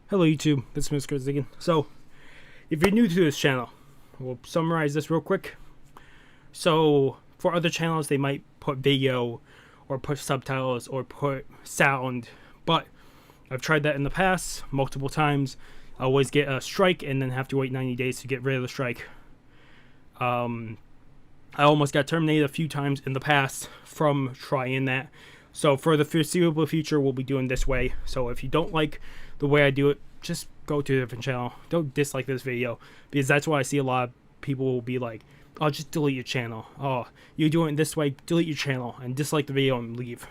Hello YouTube, this is Mr. Ziggin. So, if you're new to this channel, we'll summarize this real quick. So, for other channels, they might put video, or put subtitles, or put sound, but I've tried that in the past, multiple times. I always get a strike, and then have to wait 90 days to get rid of the strike. I almost got terminated a few times in the past from trying that. So for the foreseeable future, we'll be doing this way. So if you don't like the way I do it, just go to a different channel. Don't dislike this video, because that's why I see a lot of people will be like, oh, just delete your channel. Oh, you're doing it this way, delete your channel and dislike the video and leave.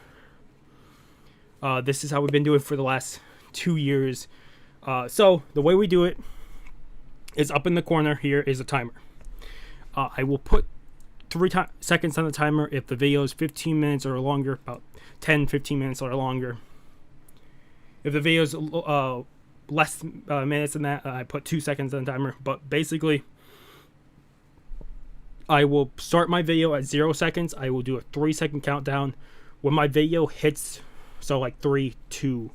This is how we've been doing for the last 2 years. So the way we do it is up in the corner here is a timer. I will put 3 seconds on the timer if the video is 15 minutes or longer, about 10-15 minutes or longer. If the video is less minutes than that, I put 2 seconds on the timer. But basically, I will start my video at 0 seconds. I will do a 3-second countdown. When my video hits, so like 3, 2,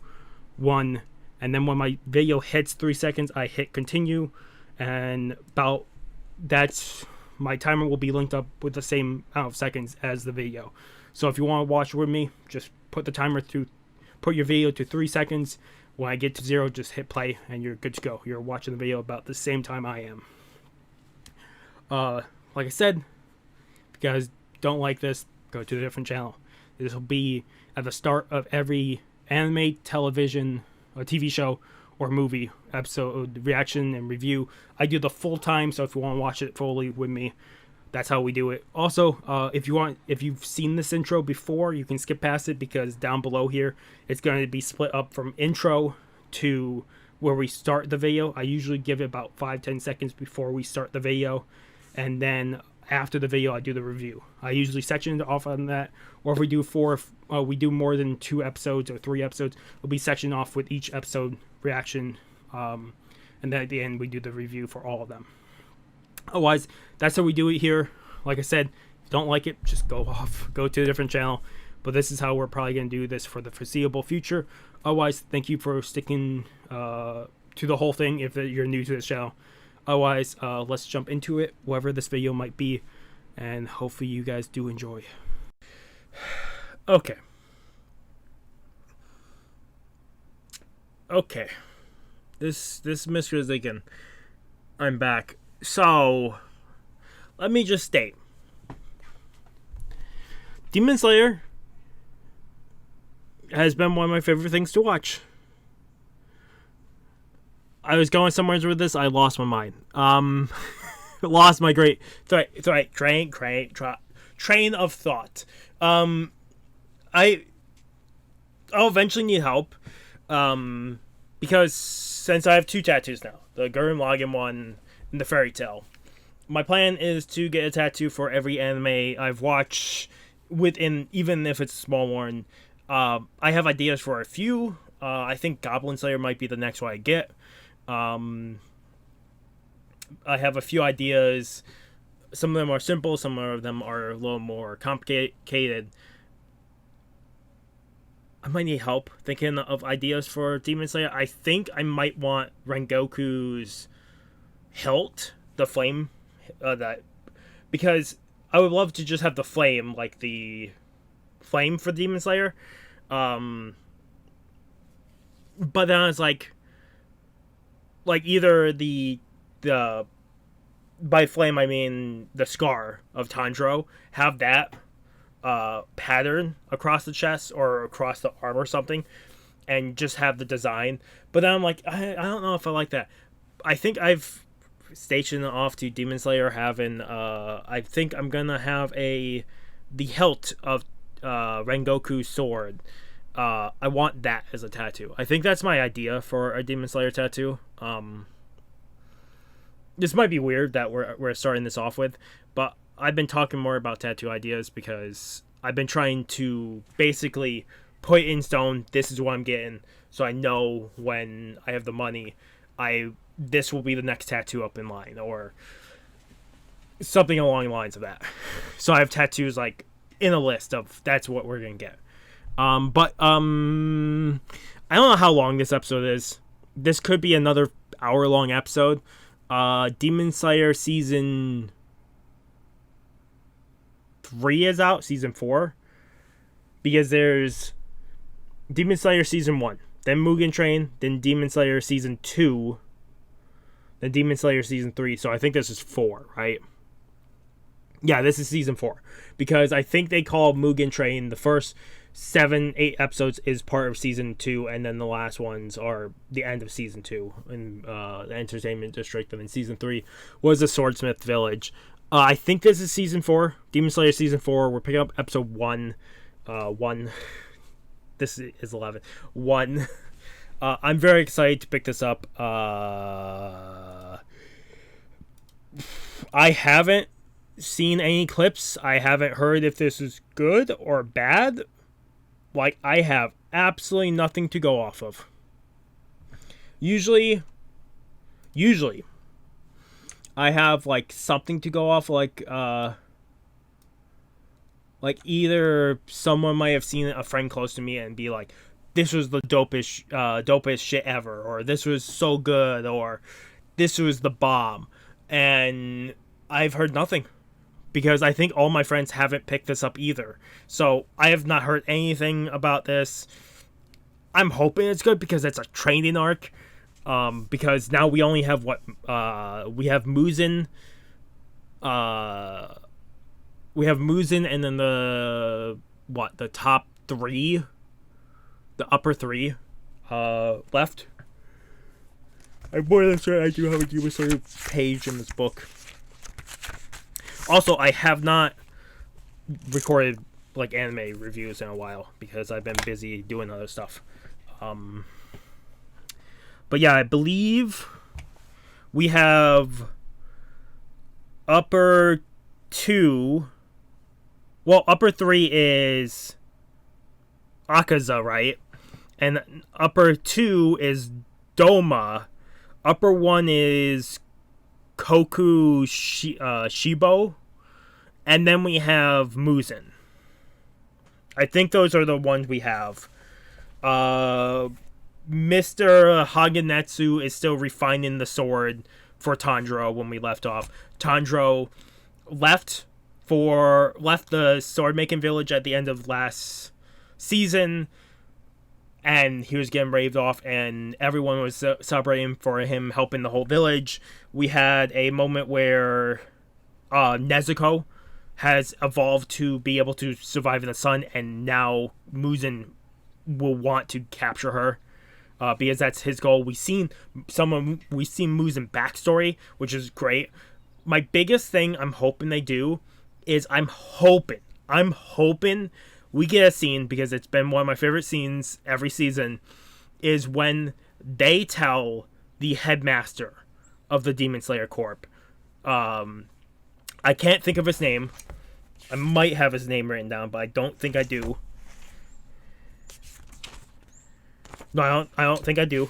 1, and then when my video hits 3 seconds, I hit continue, and about that's my timer will be linked up with the same amount of seconds as the video. So if you want to watch with me, just put the timer through, put your video to 3 seconds. When I get to 0, just hit play and you're good to go. You're watching the video about the same time I am. Like I said, if you guys don't like this, go to a different channel. This will be at the start of every anime, television, or TV show, or movie episode reaction and review. I do the full time, so if you want to watch it fully with me, that's how we do it. Also, if you've seen this intro before, you can skip past it, because down below here it's going to be split up from intro to where we start the video. I usually give it about 5-10 seconds before we start the video, and then after the video I do the review. I usually section it off on that, or if we do we do more than 2 episodes or 3 episodes, we'll be sectioned off with each episode reaction, and then at the end we do the review for all of them. Otherwise, that's how we do it here. Like I said, if you don't like it, just go to a different channel. But this is how we're probably going to do this for the foreseeable future. Otherwise, thank you for sticking to the whole thing if you're new to this channel. Otherwise, let's jump into it, whatever this video might be, and hopefully you guys do enjoy. Okay. This Mr. Ziggin, I'm back. So, let me just state, Demon Slayer has been one of my favorite things to watch. I was going somewhere with this, I lost my mind. Lost my train of thought. I'll eventually need help, because since I have 2 tattoos now, the Gurren Lagann one and the Fairy Tail, my plan is to get a tattoo for every anime I've watched, within, even if it's a small one. I have ideas for a few. I think Goblin Slayer might be the next one I get. I have a few ideas. Some of them are simple, some of them are a little more complicated. I might need help thinking of ideas for Demon Slayer. I think I might want Rengoku's hilt, the flame, because I would love to just have the flame, like the flame for Demon Slayer. But then I was like either the by flame I mean the scar of Tanjiro, have that pattern across the chest or across the arm or something, and just have the design. But then I'm like, I don't know if I like that. I think I've stationed off to Demon Slayer having I think I'm gonna have the hilt of Rengoku's sword. I want that as a tattoo. I think that's my idea for a Demon Slayer tattoo. This might be weird that we're starting this off with, but I've been talking more about tattoo ideas because I've been trying to basically put in stone, this is what I'm getting, so I know when I have the money, this will be the next tattoo up in line, or something along the lines of that. So I have tattoos like in a list of that's what we're gonna get. But I don't know how long this episode is. This could be another hour-long episode. Demon Slayer season 3 is out, season 4. Because there's Demon Slayer season 1, then Mugen Train, then Demon Slayer season 2, then Demon Slayer season 3. So I think this is 4, right? Yeah, this is season 4. Because I think they call Mugen Train the first 7-8 episodes is part of season 2, and then the last ones are the end of season 2 in the Entertainment District, and then season 3 was the Swordsmith Village. I think this is season 4, Demon Slayer season 4. We're picking up episode 1. 1. This is 11. 1. I'm very excited to pick this up. I haven't seen any clips. I haven't heard if this is good or bad. Like, I have absolutely nothing to go off of. Usually I have like something to go off, like either someone might have seen a friend close to me and be like, this was the dopest shit ever, or this was so good, or this was the bomb. And I've heard nothing, because I think all my friends haven't picked this up either. So I have not heard anything about this. I'm hoping it's good because it's a training arc. Because now we only have we have Muzan. We have Muzan, and then the top 3, the upper 3, left. I'm more than sure I do have a Demon Slayer page in this book. Also, I have not recorded like anime reviews in a while because I've been busy doing other stuff. But yeah, I believe we have upper 2. Well, upper 3 is Akaza, right? And upper 2 is Doma. Upper 1 is Koku Shibo. And then we have Muzan. I think those are the ones we have. Mr. Hagenetsu is still refining the sword for Tanjiro when we left off. Tanjiro left the sword making village at the end of last season, and he was getting raved off, and everyone was celebrating for him helping the whole village. We had a moment where Nezuko has evolved to be able to survive in the sun, and now Muzan will want to capture her, because that's his goal. We've seen Muzan backstory, which is great. My biggest thing I'm hoping they do is I'm hoping we get a scene, because it's been one of my favorite scenes every season, is when they tell the headmaster of the Demon Slayer Corp. I can't think of his name. I might have his name written down, but I don't think I do. No, I don't think I do.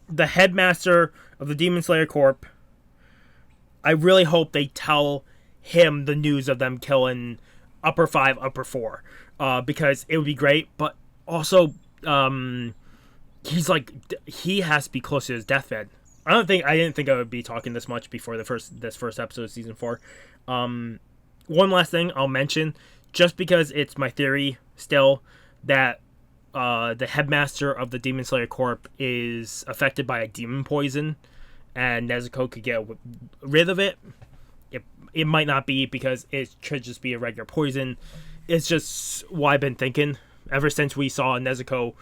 The headmaster of the Demon Slayer Corp. I really hope they tell him the news of them killing upper 5, upper 4, because it would be great. But also, he has to be close to his deathbed. I didn't think I would be talking this much before this first episode of season 4. One last thing I'll mention, just because it's my theory still, that the headmaster of the Demon Slayer Corp is affected by a demon poison, and Nezuko could get rid of it. It might not be, because it could just be a regular poison. It's just what I've been thinking ever since we saw Nezuko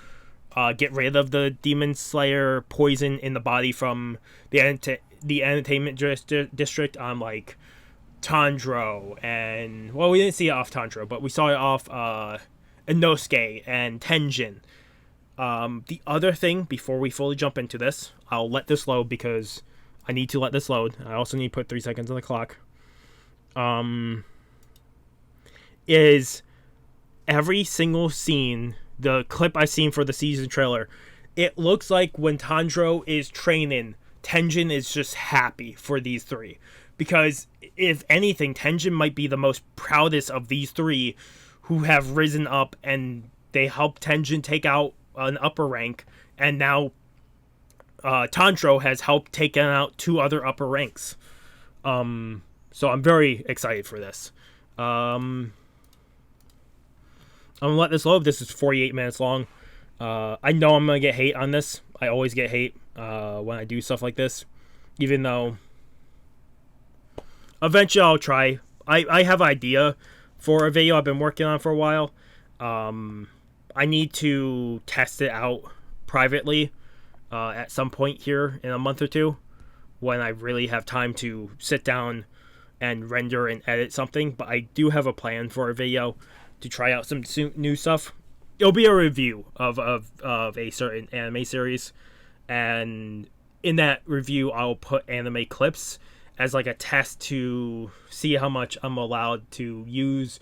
get rid of the Demon Slayer poison in the body from the Entertainment District on like Tanjiro, and well, we didn't see it off Tanjiro, but we saw it off Inosuke and Tenjin. The other thing, before we fully jump into this, I'll let this load because I need to let this load. I also need to put 3 seconds on the clock. Is every single scene, the clip I've seen for the season trailer, it looks like when Tanjiro is training, Tenjin is just happy for these 3. Because if anything, Tenjin might be the most proudest of these 3 who have risen up, and they helped Tenjin take out an upper rank, and now Tanjiro has helped take out 2 other upper ranks. So I'm very excited for this. I'm gonna let this load. This is 48 minutes long. I know I'm gonna get hate on this. I always get hate when I do stuff like this, even though eventually I'll try. I have an idea for a video I've been working on for a while. I need to test it out privately at some point here in a month or two, when I really have time to sit down and render and edit something. But I do have a plan for a video to try out some new stuff. It'll be a review of a certain anime series, and in that review I'll put anime clips as like a test to see how much I'm allowed to use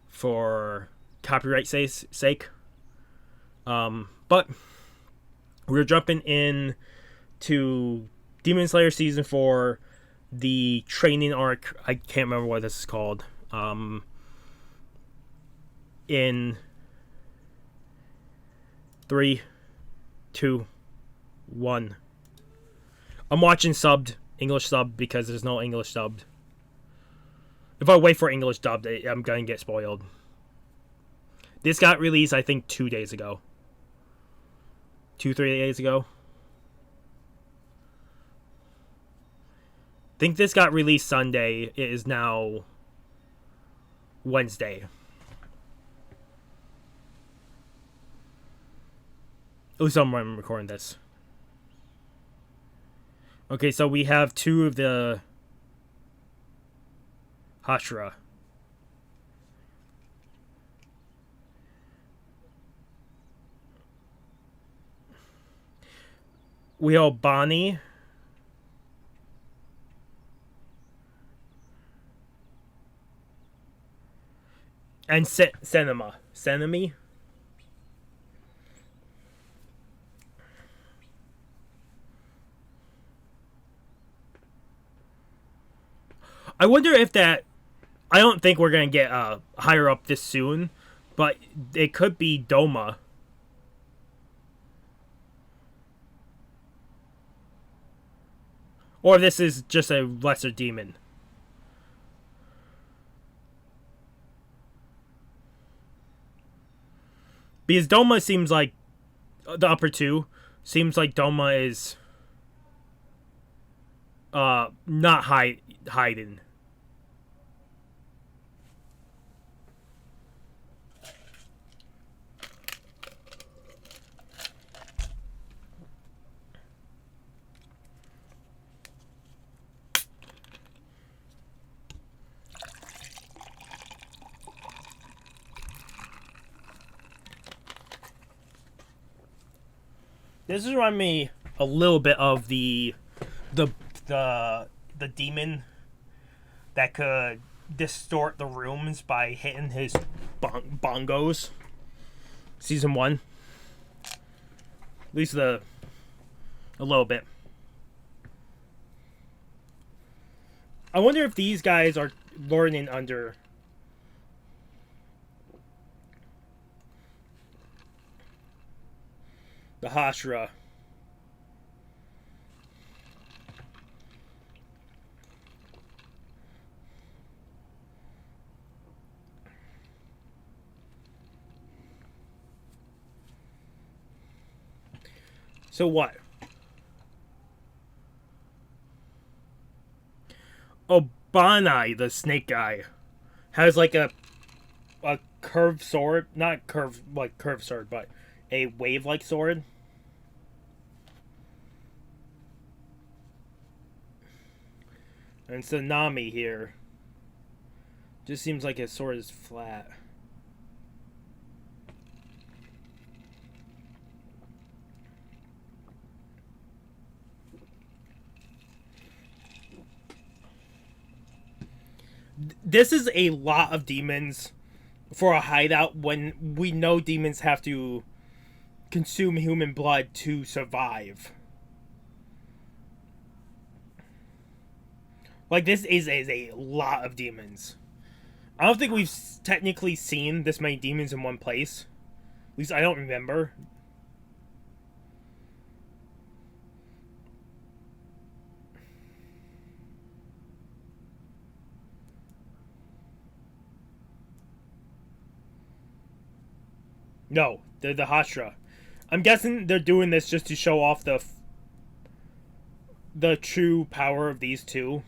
for copyright sake. But we're jumping in to Demon Slayer Season 4, the training arc. I can't remember what this is called. In 3, 2, 1. I'm watching subbed, English subbed, because there's no English dubbed. If I wait for English dubbed, I'm gonna get spoiled. This got released, I think, 2 days ago. 2-3 days ago. I think this got released Sunday. It is now Wednesday. At least I'm recording this. Okay, so we have 2 of the Hashira. We have Bonnie. And Senemi. I wonder if that... I don't think we're going to get higher up this soon, but it could be Doma. Or this is just a lesser demon. Because Doma seems like... the upper 2 seems like Doma is... not hiding. This is reminding me a little bit of the demon that could distort the rooms by hitting his bongos. Season 1. At least a little bit. I wonder if these guys are learning under the Hashira. So what? Obanai, the snake guy, has like a curved sword. Not curved like curved sword, but a wave-like sword. And Tsunami here just seems like his sword is flat. This is a lot of demons for a hideout when we know demons have to consume human blood to survive. Like, this is a lot of demons. I don't think we've technically seen this many demons in one place. At least I don't remember. No, they're the Hashira. I'm guessing they're doing this just to show off the true power of these two.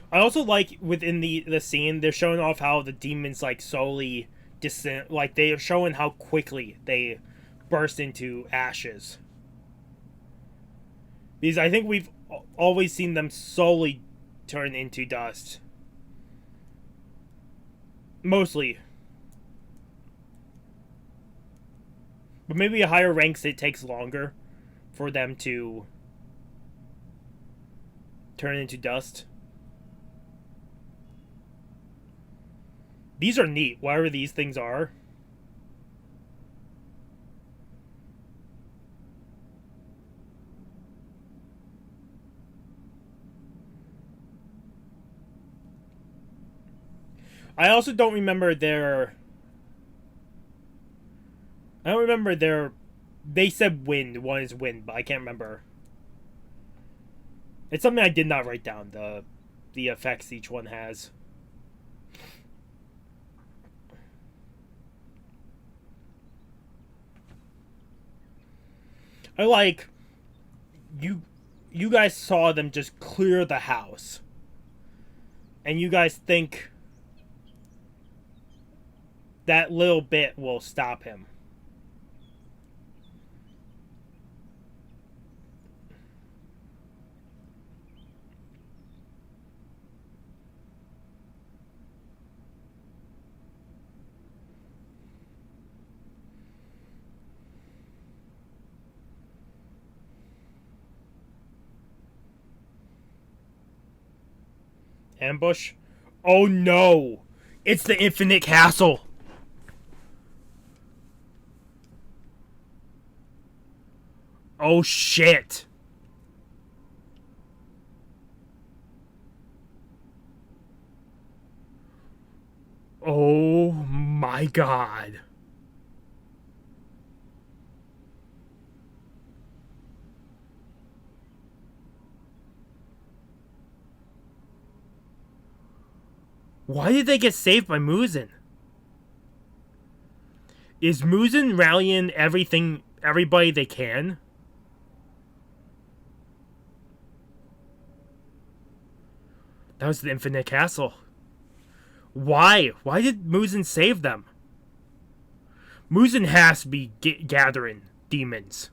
I also like within the scene they're showing off how the demons like slowly descend, like they are showing how quickly they burst into ashes. Because I think we've always seen them slowly turn into dust. Mostly. But maybe at higher ranks it takes longer for them to turn into dust. These are neat, whatever these things are. I also don't remember their... I don't remember their... They said wind. One is wind, but I can't remember. It's something I did not write down, the effects each one has. I like... You guys saw them just clear the house. And you guys think that little bit will stop him. Ambush? Oh no! It's the Infinite Castle! Oh shit! Oh my god. Why did they get saved by Muzan? Is Muzan rallying everybody they can? That was the Infinite Castle. Why? Why did Muzan save them? Muzan has to be gathering demons.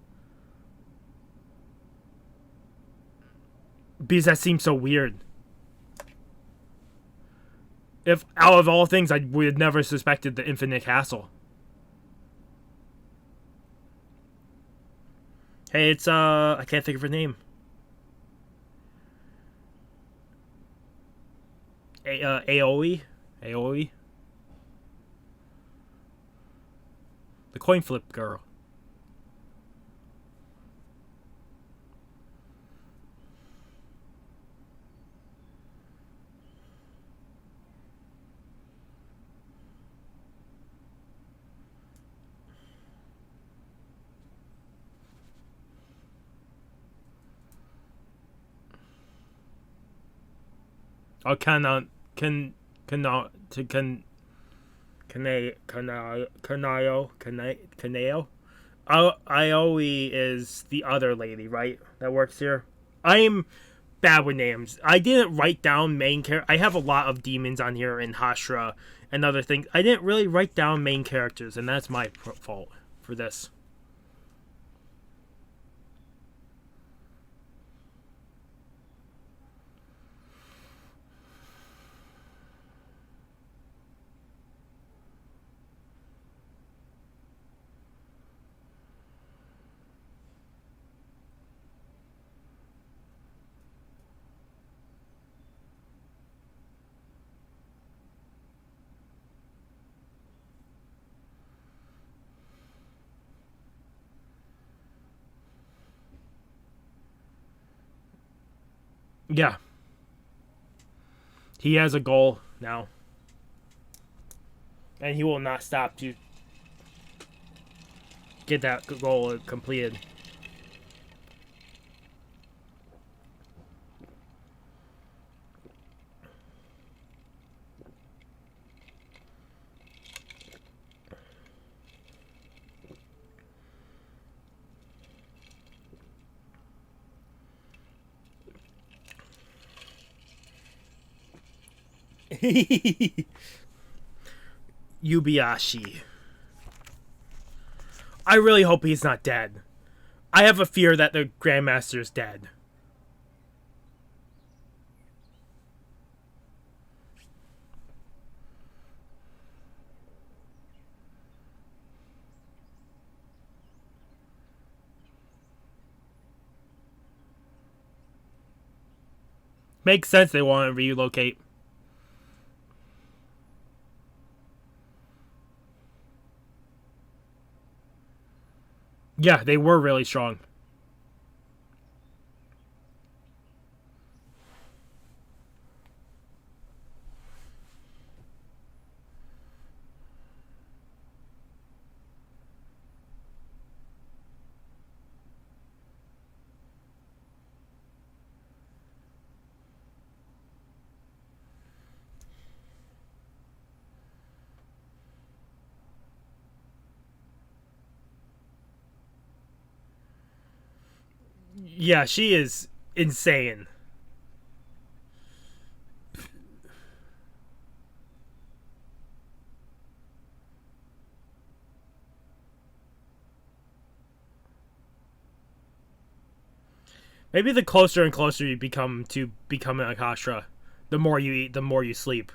Because that seems so weird. If, out of all things, I would have never suspected the Infinite Castle. Hey, it's, I can't think of her name. Aoi? Aoi? The coin flip girl. Oh, Kanayo Aoi is the other lady, right? That works here. I'm bad with names. I didn't write down main character. I have a lot of demons on here in Hashira and other things. I didn't really write down main characters, and that's my fault for this. Yeah. He has a goal now. And he will not stop to get that goal completed. Yubiashi. I really hope he's not dead. I have a fear that the Grandmaster is dead. Makes sense they want to relocate. Yeah, they were really strong. Yeah, she is insane. Maybe the closer and closer you become to becoming a Hashira, the more you eat, the more you sleep.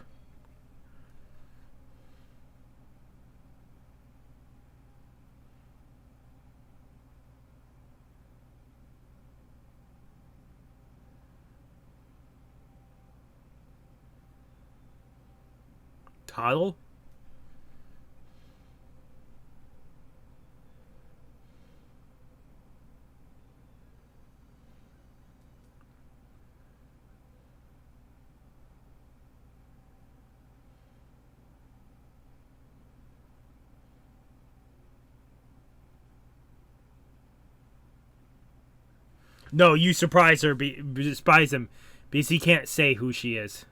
Toddle? No, you surprise her, surprise him, because he can't say who she is.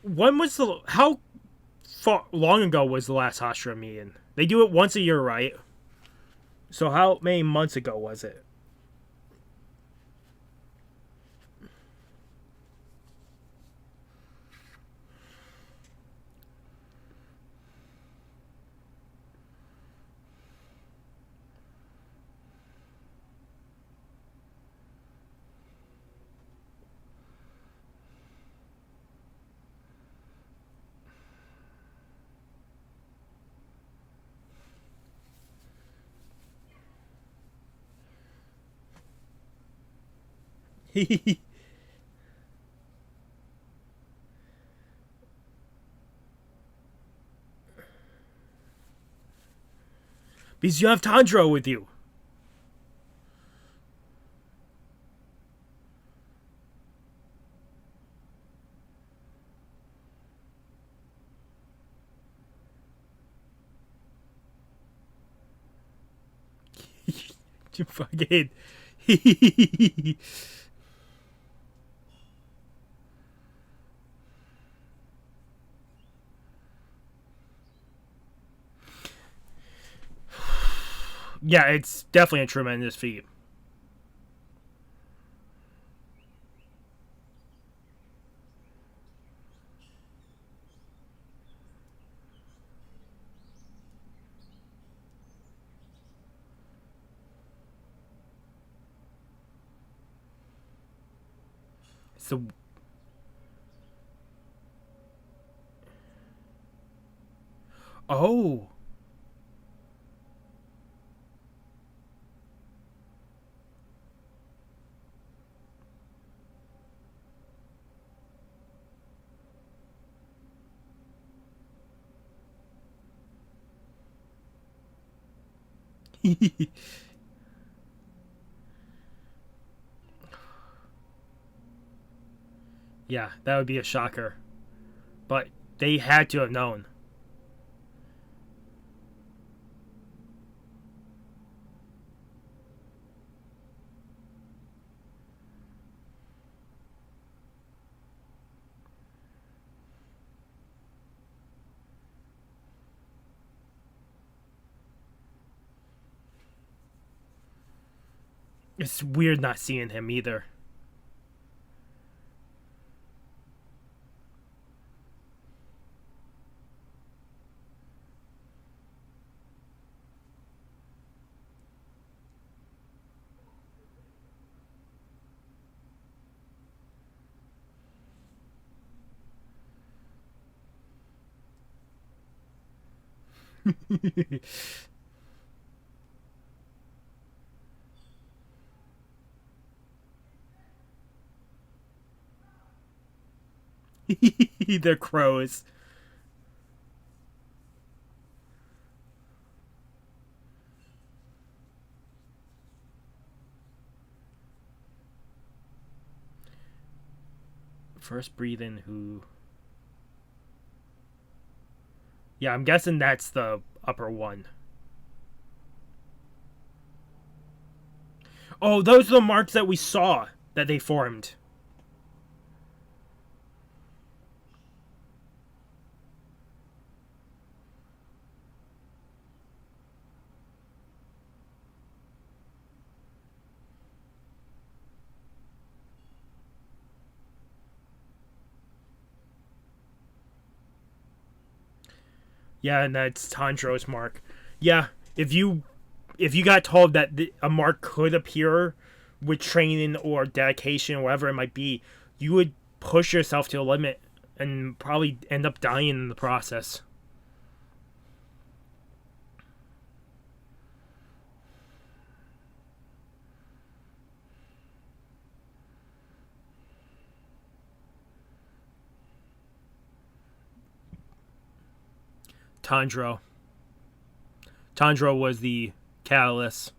When was the how far long ago was the last Hashira meeting? They do it once a year, right? So how many months ago was it? Because you have Tanjiro with you. You fucking. Yeah, it's definitely a tremendous feat. So, oh, Yeah, that would be a shocker. But they had to have known. It's weird not seeing him either. They're crows. First breathe in who? Yeah, I'm guessing that's the upper one. Oh, those are the marks that we saw that they formed. Yeah, and that's Tanjiro's mark. Yeah, if you got told that a mark could appear with training or dedication or whatever it might be, you would push yourself to the limit and probably end up dying in the process. Tanjiro. Tanjiro was the catalyst.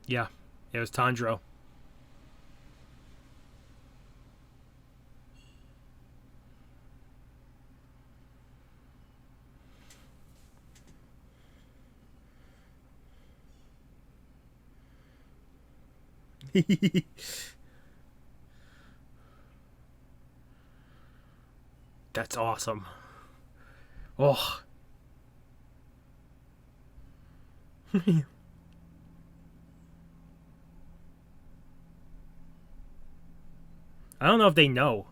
Yeah, it was Tanjiro. That's awesome. Oh. I don't know if they know.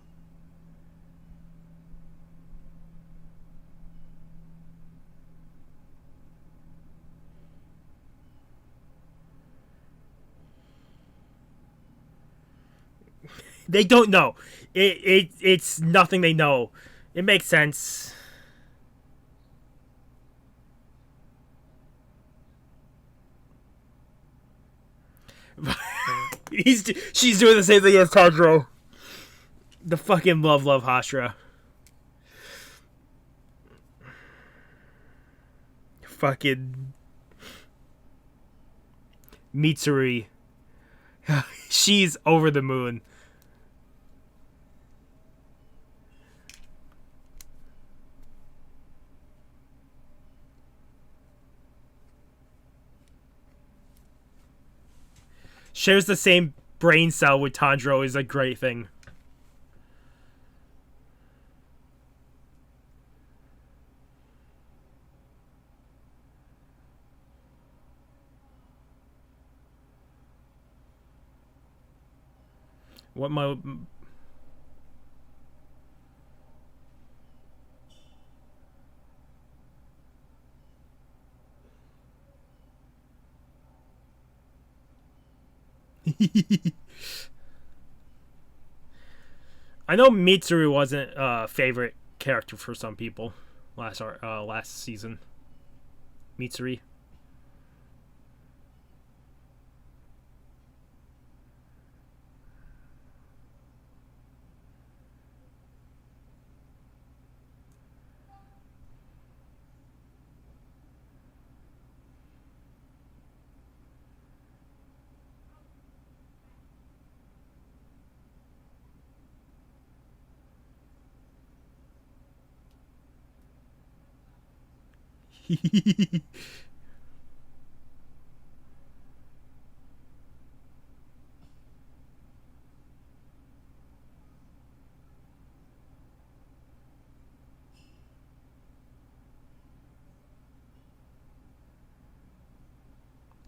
They don't know. It's nothing they know. It makes sense. She's doing the same thing as Tanjiro. The fucking love Hashira. Fucking Mitsuri. She's over the moon. Shares the same brain cell with Tanjiro is a great thing. What my... I know Mitsuru wasn't a favorite character for some people last season. Mitsuri.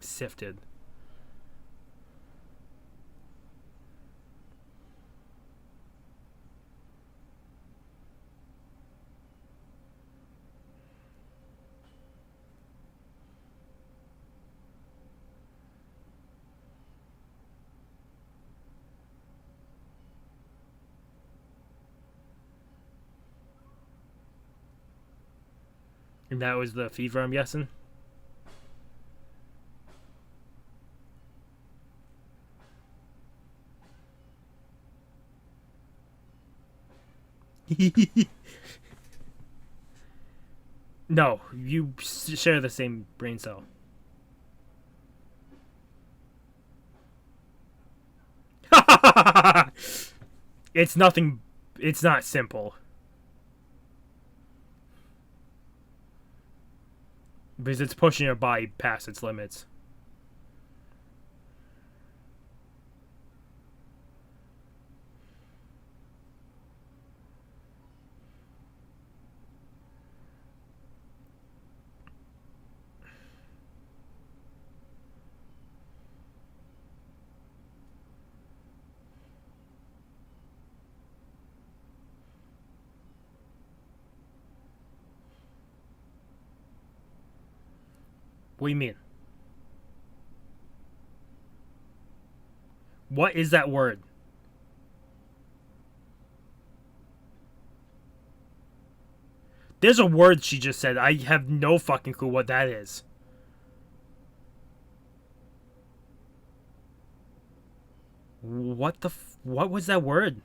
Sifted. And that was the fever, I'm guessing. No, you share the same brain cell. It's nothing. It's not simple. Because it's pushing your body past its limits. What do you mean? What is that word? There's a word she just said. I have no fucking clue what that is. What the what was that word?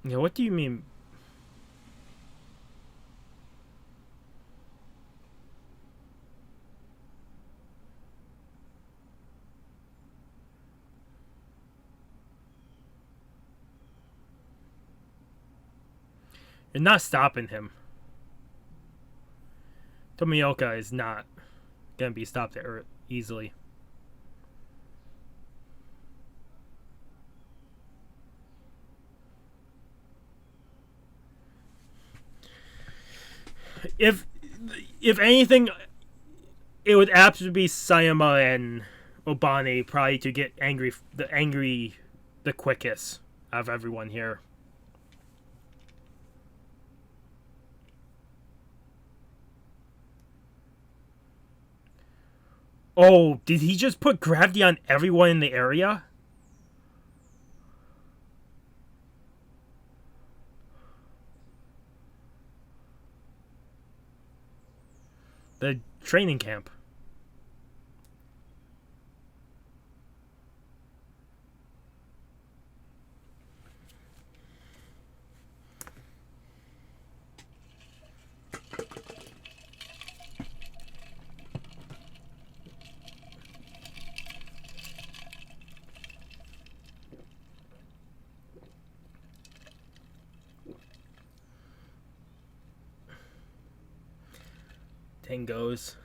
Yeah, what do you mean? You're not stopping him. Tomioka is not gonna be stopped there easily. If anything, it would absolutely be Sayama and Obane probably to get the quickest out of everyone here. Oh, did he just put gravity on everyone in the area? The training camp. Goes.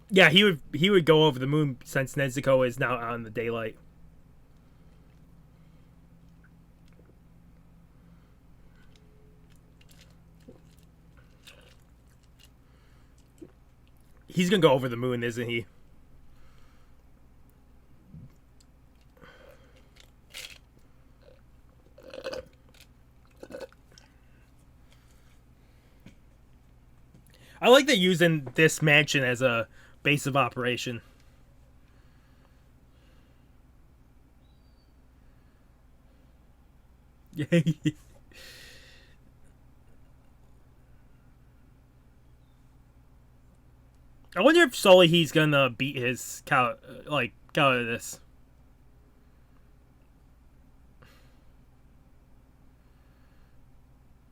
Yeah, he would go over the moon since Nezuko is now out in the daylight. He's gonna go over the moon, isn't he? I like that using this mansion as a base of operation. I wonder if slowly he's gonna beat his cow, out of this.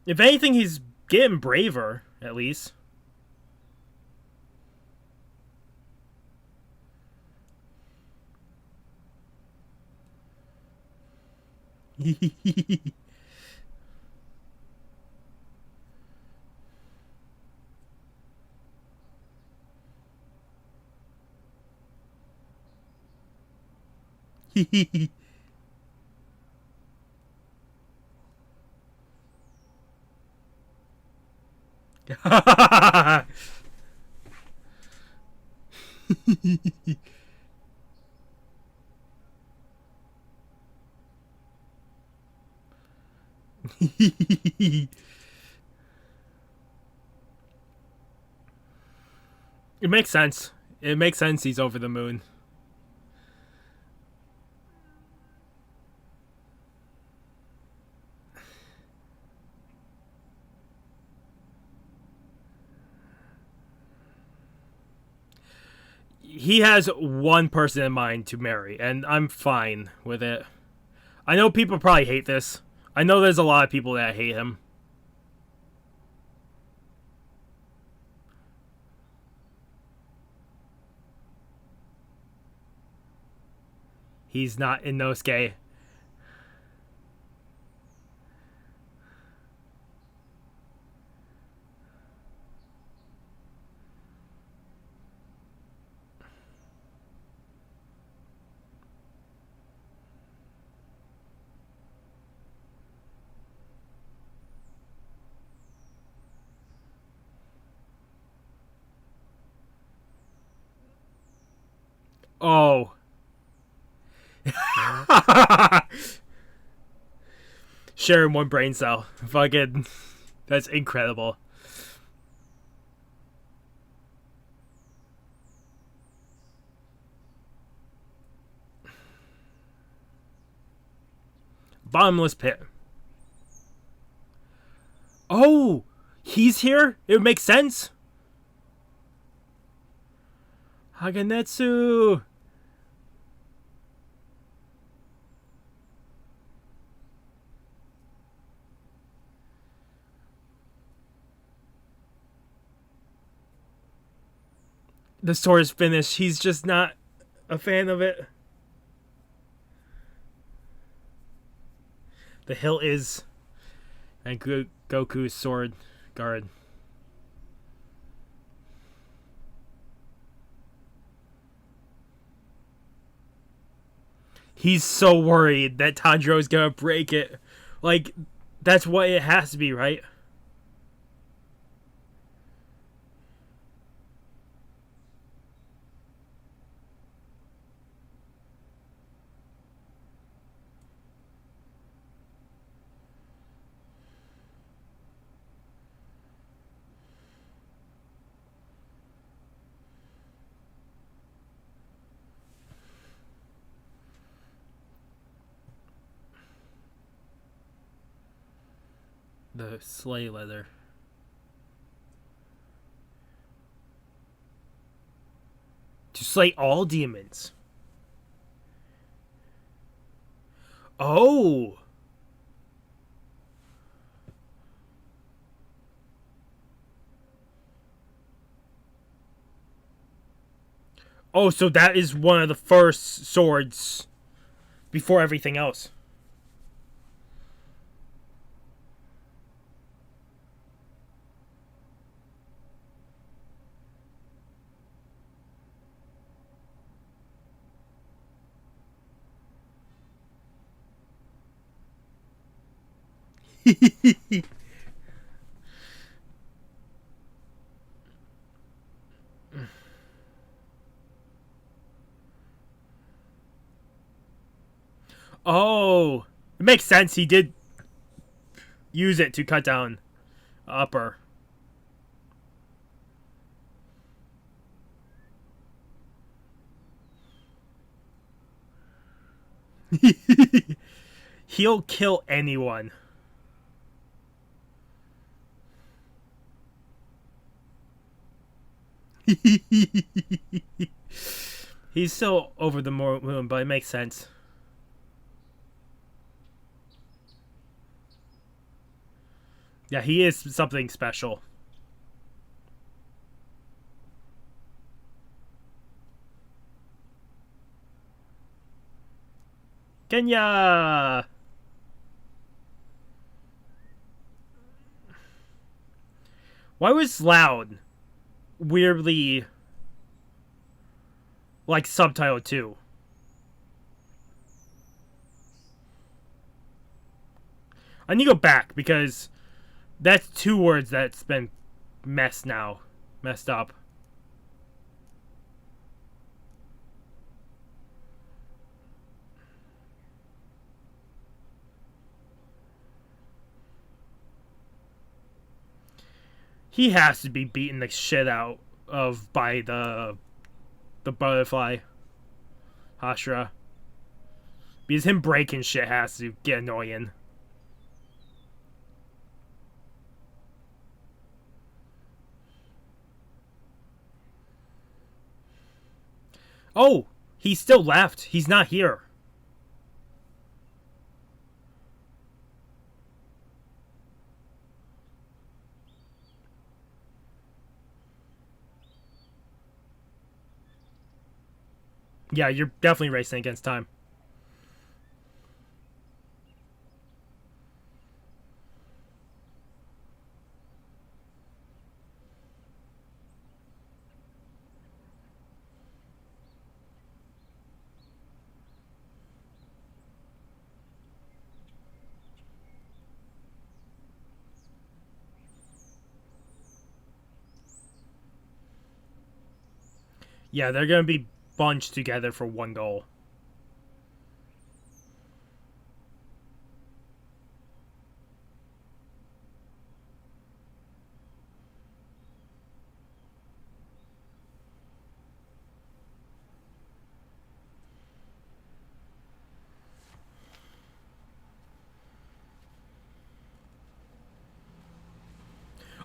If anything, he's getting braver, at least. It makes sense. It makes sense he's over the moon. He has one person in mind to marry, and I'm fine with it. I know people probably hate this. I know there's a lot of people that hate him. He's not Inosuke. Oh. Sharing one brain cell. Fucking. That's incredible. Bottomless pit. Oh! He's here? It would make sense. Haganetsu! The sword is finished. He's just not a fan of it. The hilt is. And Goku's sword guard. He's so worried that Tanjiro's gonna break it. Like, that's what it has to be, right? The sleigh leather. To slay all demons. Oh! Oh, so that is one of the first swords before everything else. Oh, it makes sense. He did use it to cut down Upper. He'll kill anyone. He's still over the moon, but it makes sense. Yeah, he is something special. Kenya! Why was Loud weirdly like subtitle too? I need to go back because that's 2 words that's been messed up. He has to be beaten the shit out of by the butterfly, Hashira. Because him breaking shit has to get annoying. Oh, he still left. He's not here. Yeah, you're definitely racing against time. Yeah, they're gonna be bunched together for one goal.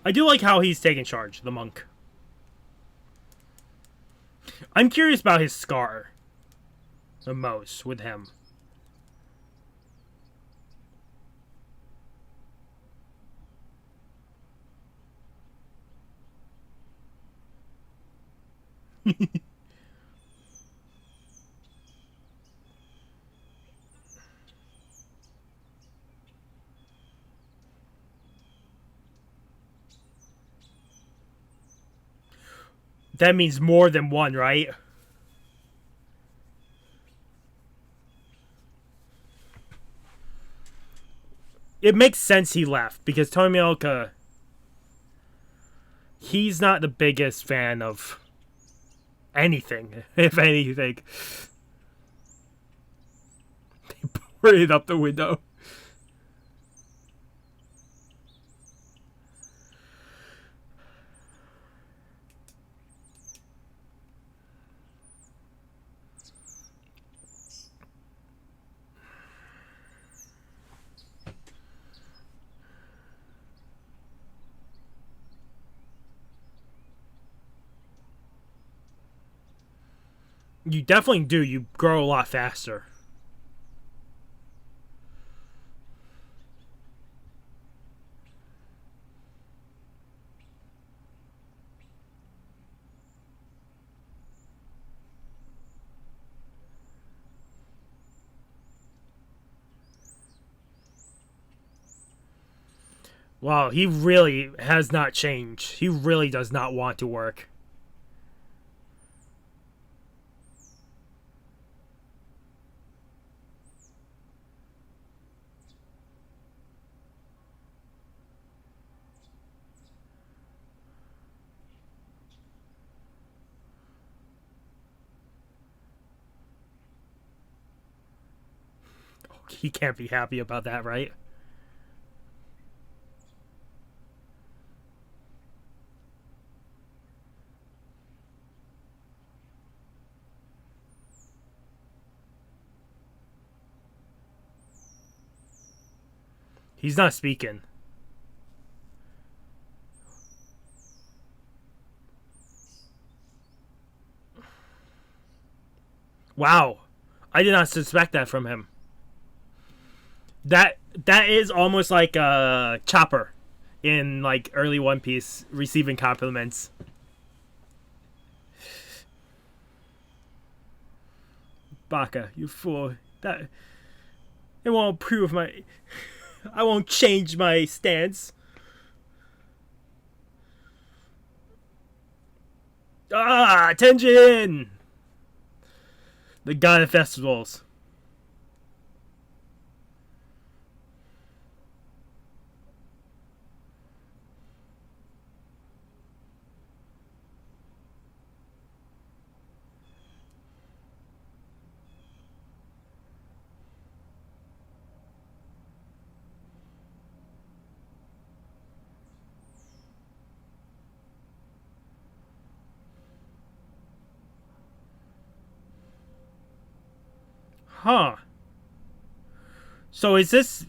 I do like how he's taking charge, the monk. I'm curious about his scar the most with him. That means more than one, right? It makes sense he left because Tomioka, he's not the biggest fan of anything, if anything. They poured it up the window. You definitely do. You grow a lot faster. Wow, he really has not changed. He really does not want to work. He can't be happy about that, right? He's not speaking. Wow. I did not suspect that from him. That is almost like a Chopper in like early One Piece receiving compliments. Baka, you fool. That it won't prove my I won't change my stance. Ah, attention! The god of festivals. Huh. So is this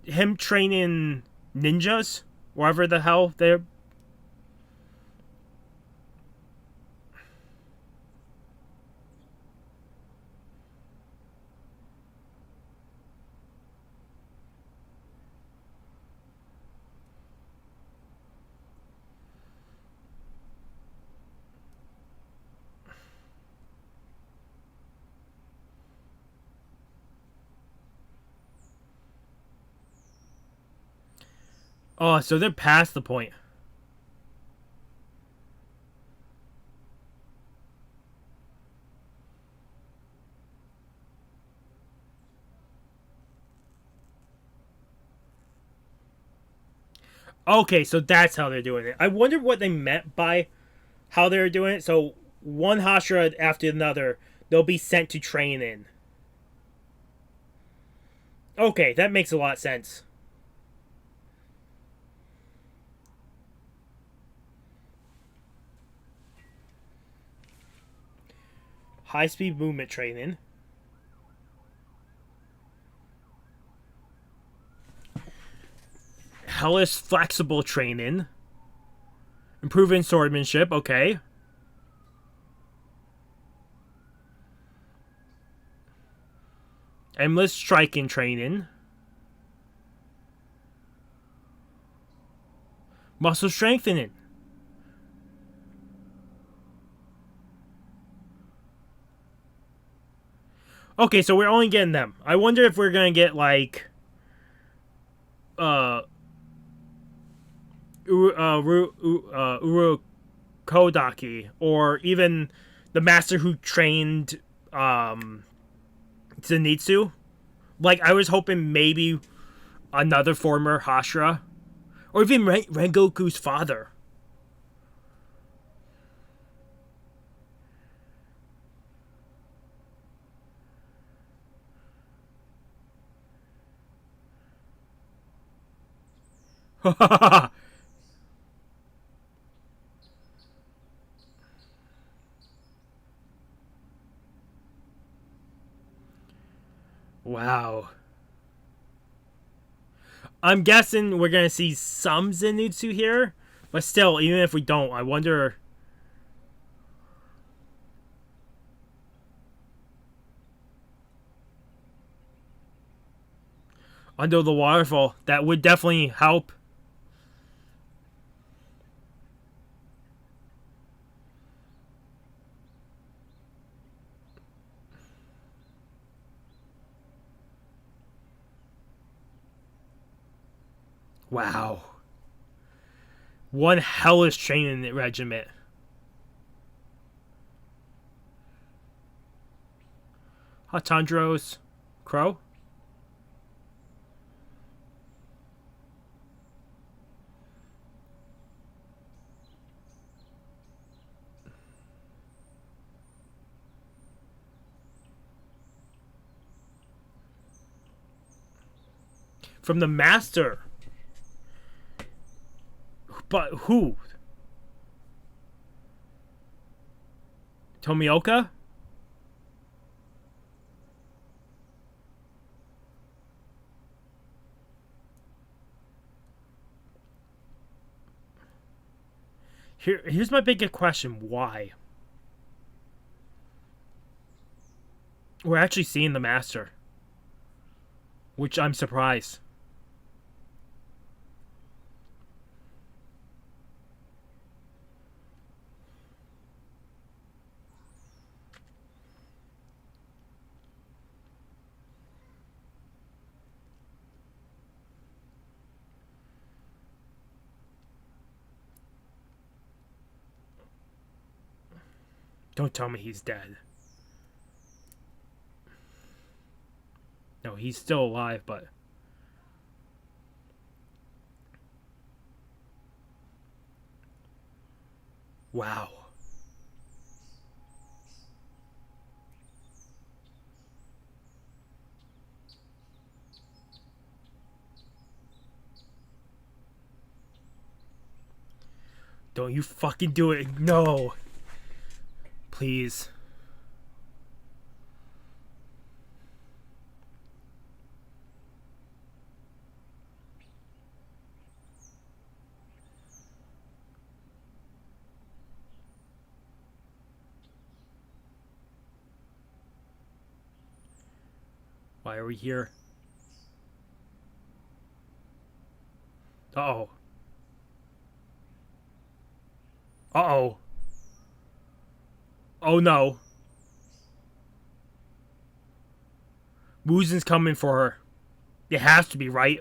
him training ninjas? Wherever the hell they're... Oh, so they're past the point. Okay, so that's how they're doing it. I wonder what they meant by how they're doing it. So one Hashira after another, they'll be sent to train in. Okay, that makes a lot of sense. High-speed movement training. Hellish flexible training. Improving swordsmanship, okay. Endless striking training. Muscle strengthening. Okay, so we're only getting them. I wonder if we're gonna get like Urokodaki, or even the master who trained Zenitsu. Like, I was hoping maybe another former Hashira, or even Rengoku's father. Wow. I'm guessing we're gonna see some Zenitsu here, but still, even if we don't, I wonder. Under the waterfall, that would definitely help. Wow. One hellish training regiment. Hatandros Crow? From the master. But who? Tomioka? Here's my biggest question. Why? We're actually seeing the master. Which I'm surprised. Don't tell me he's dead. No, he's still alive, but... Wow. Don't you fucking do it. No. Please. Why are we here? Uh-oh. Uh-oh. Oh no. Muzan's coming for her. It has to be, right?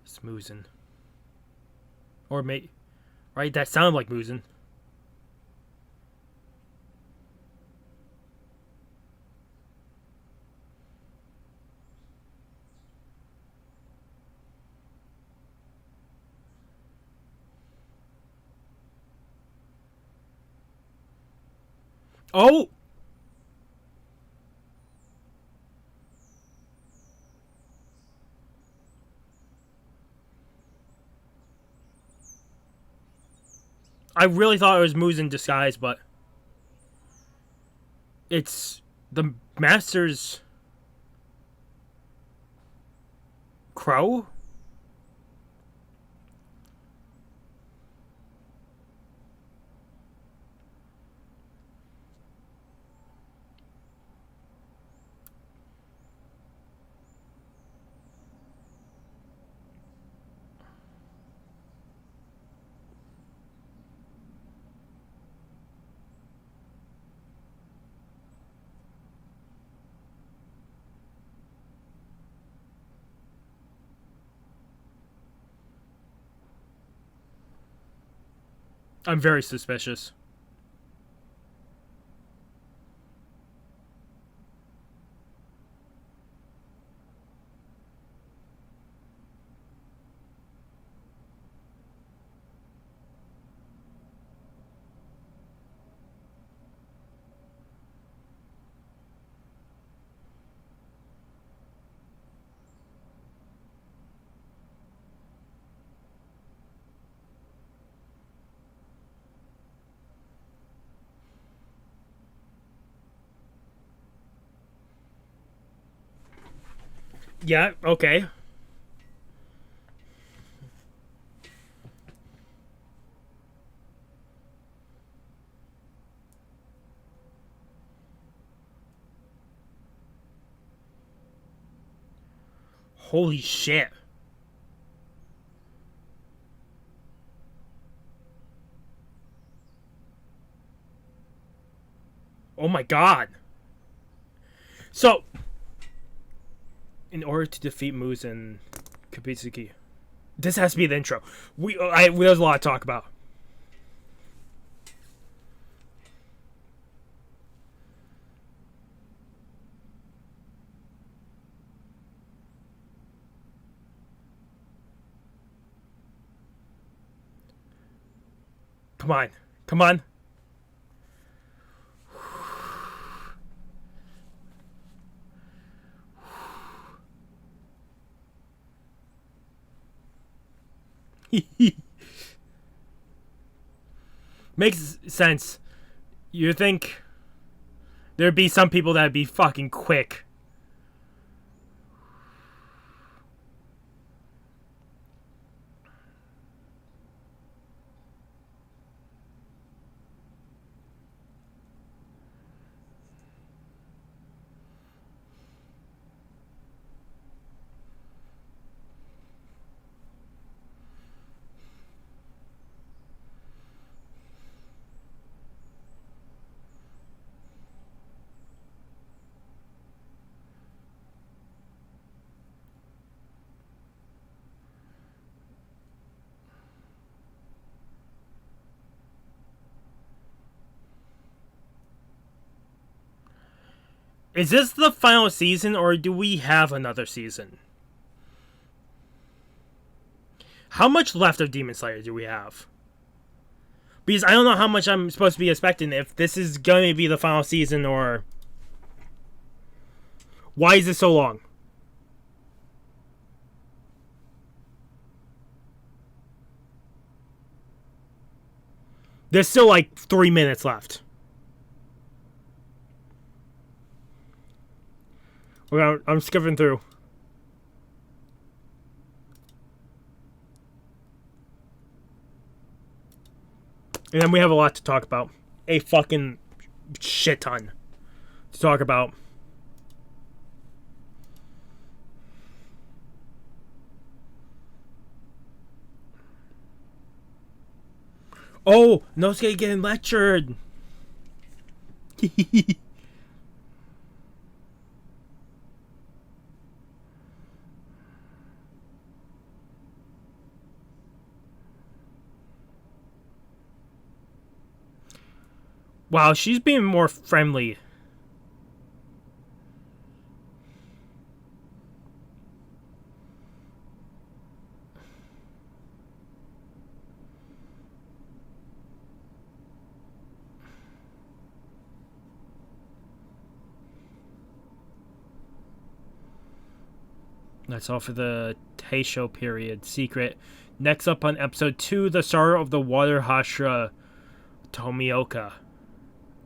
It's Muzan. Or may... Right? That sounded like Muzan. Oh! I really thought it was Muzan in disguise, but... It's... the Master's... crow? I'm very suspicious. Yeah, okay. Holy shit. Oh my god. So, in order to defeat Muzan Kibutsuji, this has to be the intro. There's a lot to talk about. Come on. Come on. Makes sense. You think there'd be some people that'd be fucking quick. Is this the final season, or do we have another season? How much left of Demon Slayer do we have? Because I don't know how much I'm supposed to be expecting, if this is going to be the final season, or... Why is it so long? There's still like 3 minutes left. I'm skipping through. And then we have a lot to talk about. A fucking shit ton to talk about. Oh, Nosuke getting lectured. Wow, she's being more friendly. That's all for the Taisho period. Secret. Next up on episode 2, The Sorrow of the Water Hashira Tomioka.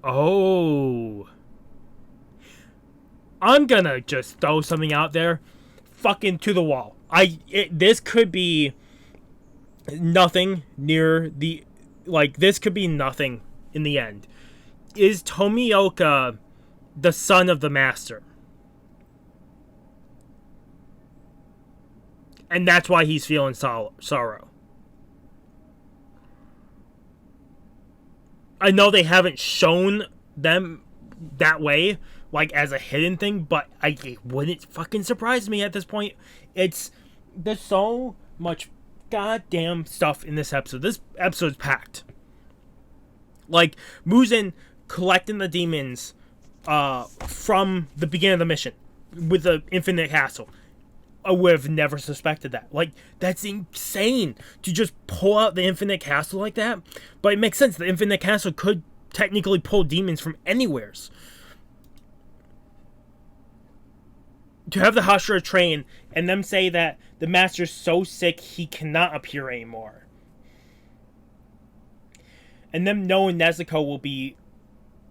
Oh. I'm gonna just throw something out there. Fucking to the wall. This could be nothing near the... Like, this could be nothing in the end. Is Tomioka the son of the master? And that's why he's feeling sorrow. I know they haven't shown them that way, like as a hidden thing, but it wouldn't fucking surprise me at this point. There's so much goddamn stuff in this episode. This episode's packed. Like, Muzan collecting the demons from the beginning of the mission with the Infinite Castle. I would have never suspected that. Like, that's insane to just pull out the Infinite Castle like that. But it makes sense. The Infinite Castle could technically pull demons from anywheres. To have the Hashira train and them say that the master's so sick he cannot appear anymore. And them knowing Nezuko will be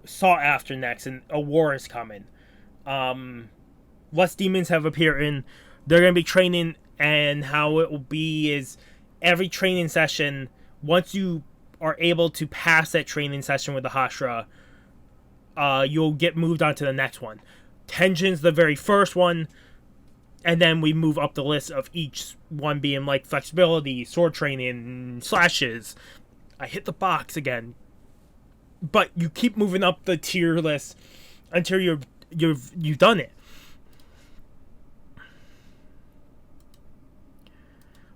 sought after next and a war is coming. Less demons have appeared in. They're going to be training, and how it will be is every training session, once you are able to pass that training session with the Hashira, you'll get moved on to the next one. Tenjin's the very first one, and then we move up the list of each one being like flexibility, sword training, slashes. I hit the box again. But you keep moving up the tier list until you've done it.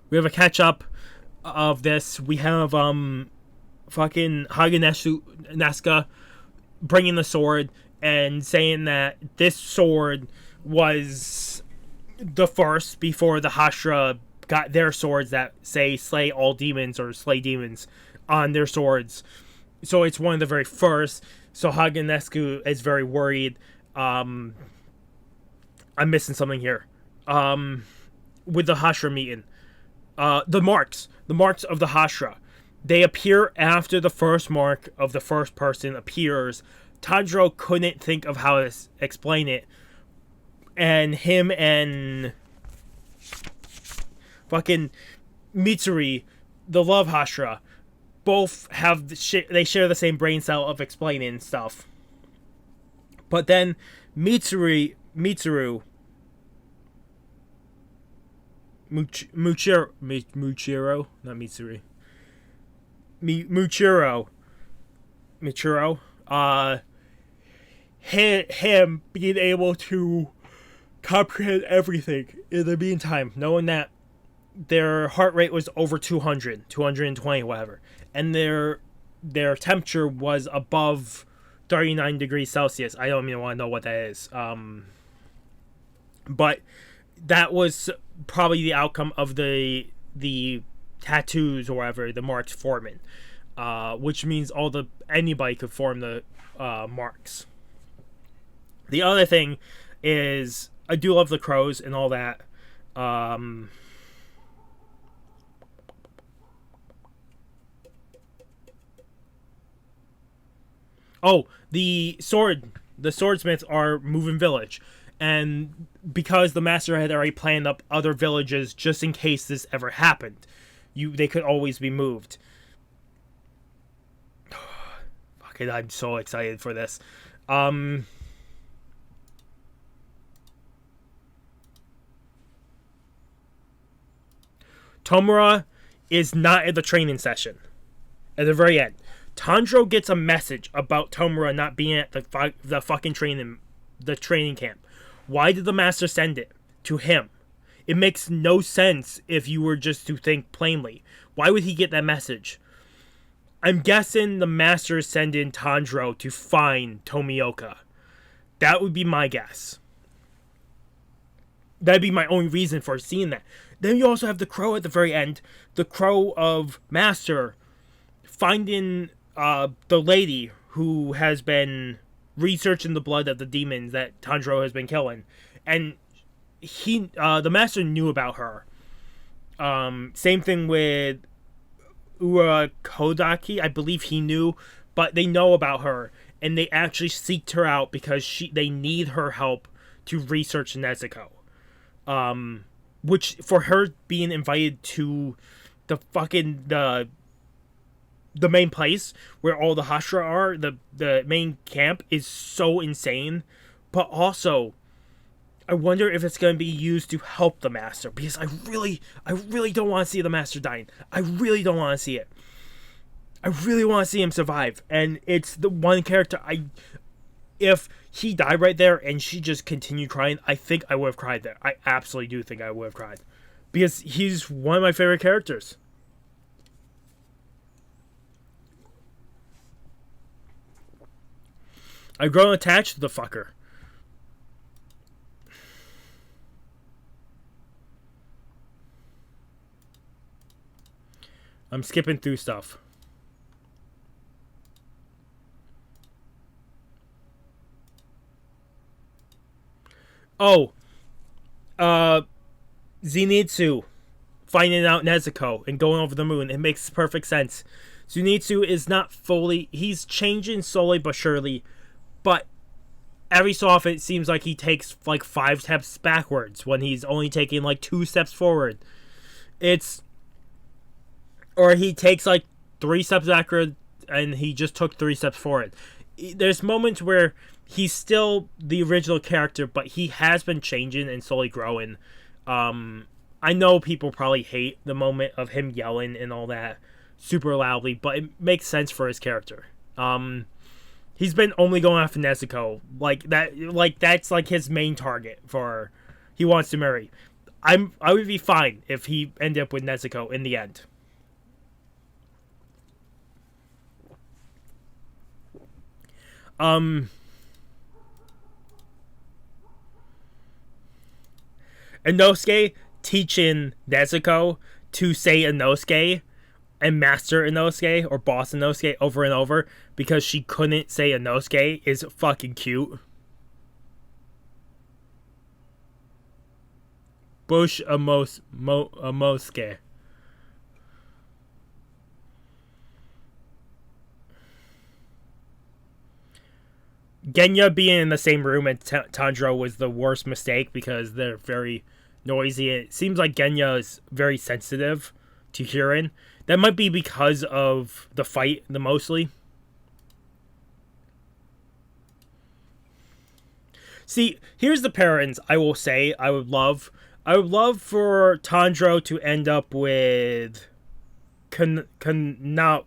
We have a catch-up of this. We have, fucking Hagenesuka bringing the sword and saying that this sword was the first before the Hashira got their swords that say slay all demons or slay demons on their swords. So it's one of the very first. So Hagenesuka is very worried. I'm missing something here. With the Hashira meeting. The marks of the Hashira. They appear after the first mark of the first person appears. Tanjiro couldn't think of how to explain it, and him and fucking Mitsuri, the love Hashira, both have they share the same brain cell of explaining stuff. But then Muchiro, not Mitsuri, Michiro, him being able to comprehend everything in the meantime, knowing that their heart rate was over 200, 220, whatever, and their temperature was above 39 degrees Celsius. I don't even want to know what that is. But that was probably the outcome of the tattoos or whatever, the marks forming, which means anybody could form the marks. The other thing is, I do love the crows and all that. Oh, the swordsmiths are moving village, and because the master had already planned up other villages just in case this ever happened, they could always be moved. Fuck it, I'm so excited for this. Tomura is not at the training session. At the very end, Tanjiro gets a message about Tomura not being at the fucking training camp. Why did the master send it to him? It makes no sense if you were just to think plainly. Why would he get that message? I'm guessing the master is sending Tanjiro to find Tomioka. That would be my guess. That'd be my only reason for seeing that. Then you also have the crow at the very end. The crow of Master finding the lady who has been researching the blood of the demons that Tanjiro has been killing. And the Master knew about her. Same thing with Kodaki. I believe he knew, but they know about her. And they actually seeked her out because they need her help to research Nezuko. Which, for her being invited to the fucking the main place where all the Hashira are, the main camp, is so insane. But also, I wonder if it's going to be used to help the master, because I really don't want to see the master dying. I really don't want to see it. I really want to see him survive, and it's the one character if he died right there and she just continued crying, I think I would have cried there. I absolutely do think I would have cried, because he's one of my favorite characters. I've grown attached to the fucker. I'm skipping through stuff. Oh, Zenitsu finding out Nezuko and going over the moon. It makes perfect sense. Zenitsu is not fully... He's changing slowly but surely, but every so often it seems like he takes like 5 steps backwards when he's only taking like 2 steps forward. Or he takes like 3 steps backward and he just took 3 steps forward. There's moments where he's still the original character, but he has been changing and slowly growing. I know people probably hate the moment of him yelling and all that super loudly, but it makes sense for his character. He's been only going after Nezuko, that's like his main target for he wants to marry. I would be fine if he ended up with Nezuko in the end. Inosuke teaching Nezuko to say Inosuke and master Inosuke or boss Inosuke over and over because she couldn't say Inosuke is fucking cute. Bush Amosuke. Genya being in the same room as Tanjiro was the worst mistake because they're very noisy. It seems like Genya is very sensitive to hearing. That might be because of the fight, mostly. See, here's the parents I will say I would love. I would love for Tanjiro to end up with Kanaho.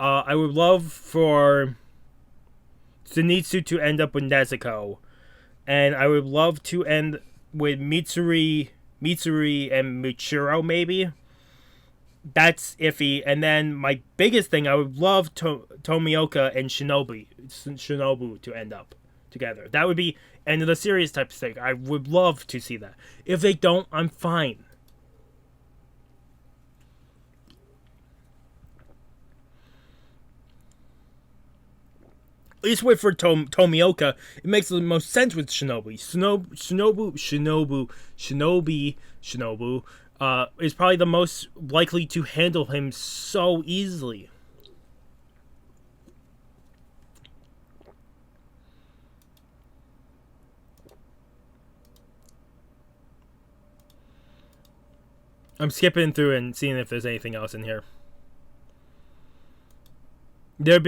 I would love for Zenitsu to end up with Nezuko. And I would love to end with Mitsuri and Michiro, maybe. That's iffy. And then my biggest thing, I would love Tomioka and Shinobu to end up together. That would be end of the series type of thing. I would love to see that. If they don't, I'm fine. At least wait for Tomioka. It makes the most sense with Shinobu. Shinobu is probably the most likely to handle him so easily. I'm skipping through and seeing if there's anything else in here. They're